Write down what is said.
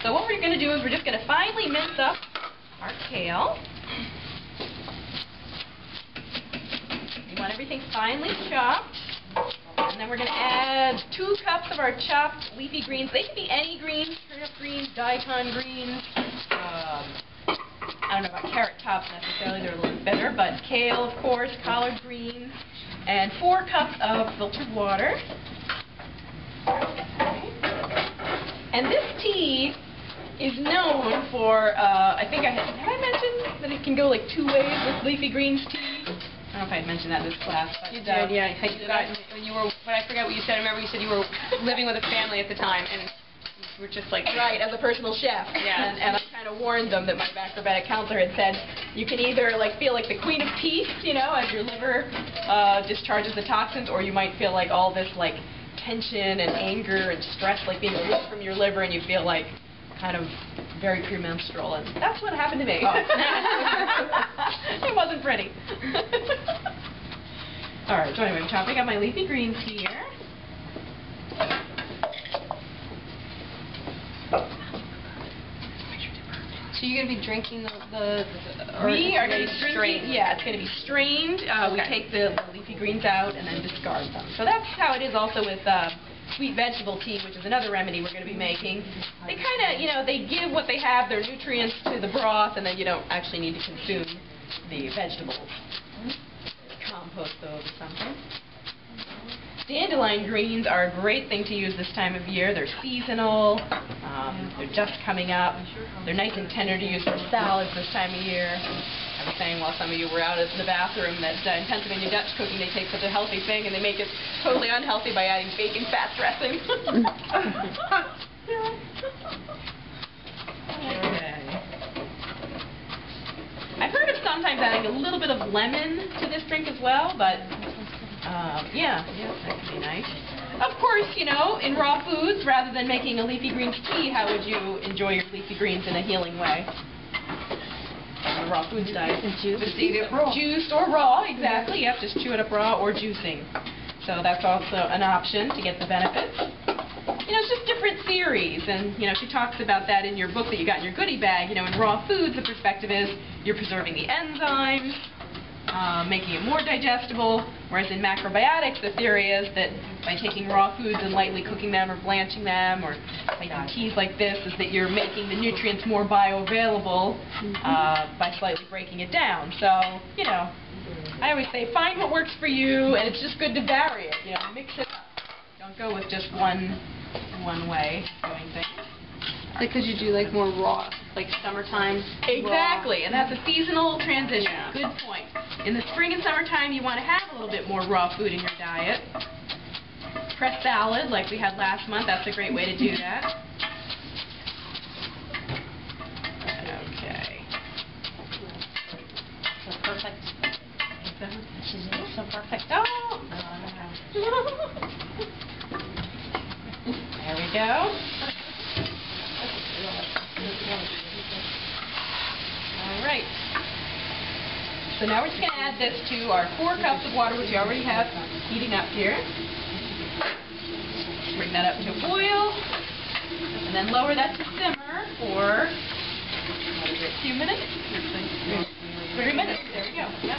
So what we're going to do is we're just going to finely mince up our kale. We want everything finely chopped. And then we're going to add 2 cups of our chopped leafy greens. They can be any greens, turnip greens, daikon greens. I don't know about carrot tops necessarily, they're a little bit better, but kale, of course, collard greens, and 4 cups of filtered water. And this tea is known for, I think have I mentioned that it can go like 2 ways with leafy greens tea? I don't know if I had mentioned that in this class. But, you did, yeah. When you were, but I forgot what you said. I remember you said you were living with a family at the time, and you were just like... Right, as a personal chef. Yeah. And I kind of warned them that my acrobatic counselor had said, you can either like feel like the queen of peace, you know, as your liver discharges the toxins, or you might feel like all this like tension and anger and stress like being released from your liver, and you feel like kind of very premenstrual, and that's what happened to me. Oh. It wasn't pretty. Alright, so anyway, I'm chopping up my leafy greens here. So you're going to be drinking we are going to be drinking, yeah, it's going to be strained. Okay. We take the leafy greens out and then discard them. So that's how it is also with sweet vegetable tea, which is another remedy we're going to be making. They kind of, you know, they give what they have, their nutrients to the broth, and then you don't actually need to consume the vegetables. Compost those or something. Dandelion greens are a great thing to use this time of year. They're seasonal. They're just coming up. They're nice and tender to use for salads this time of year. I was saying while some of you were out in the bathroom that in Pennsylvania Dutch cooking they take such a healthy thing and they make it totally unhealthy by adding bacon fat dressing. Okay. I've heard of sometimes adding a little bit of lemon to this drink as well, but yeah, that could be nice. Of course, you know, in raw foods, rather than making a leafy greens tea, how would you enjoy your leafy greens in a healing way? A raw foods diet. Just eat it raw. Juiced or raw, exactly. Yep, just chew it up raw or juicing. So that's also an option to get the benefits. You know, it's just different theories, and you know, she talks about that in your book that you got in your goodie bag. You know, in raw foods, the perspective is you're preserving the enzymes, making it more digestible, whereas in macrobiotics, the theory is that by taking raw foods and lightly cooking them or blanching them or making teas like this, is that you're making the nutrients more bioavailable by slightly breaking it down. So, you know, I always say find what works for you, and it's just good to vary it, you know, mix it up. Don't go with just one way of doing things. Because you do like more raw, like summertime. Exactly, raw. and that's a seasonal transition. Yeah. Good point. In the spring and summertime, you want to have a little bit more raw food in your diet. Pressed salad, like we had last month, that's a great way to do that. Okay. So perfect. She's so perfect. Oh! There we go. Alright. So now we're just going to add this to our 4 cups of water, which we already have heating up here. Bring that up to a boil, and then lower that to simmer for, what is it, a few minutes? 3 minutes. There we go. Yep.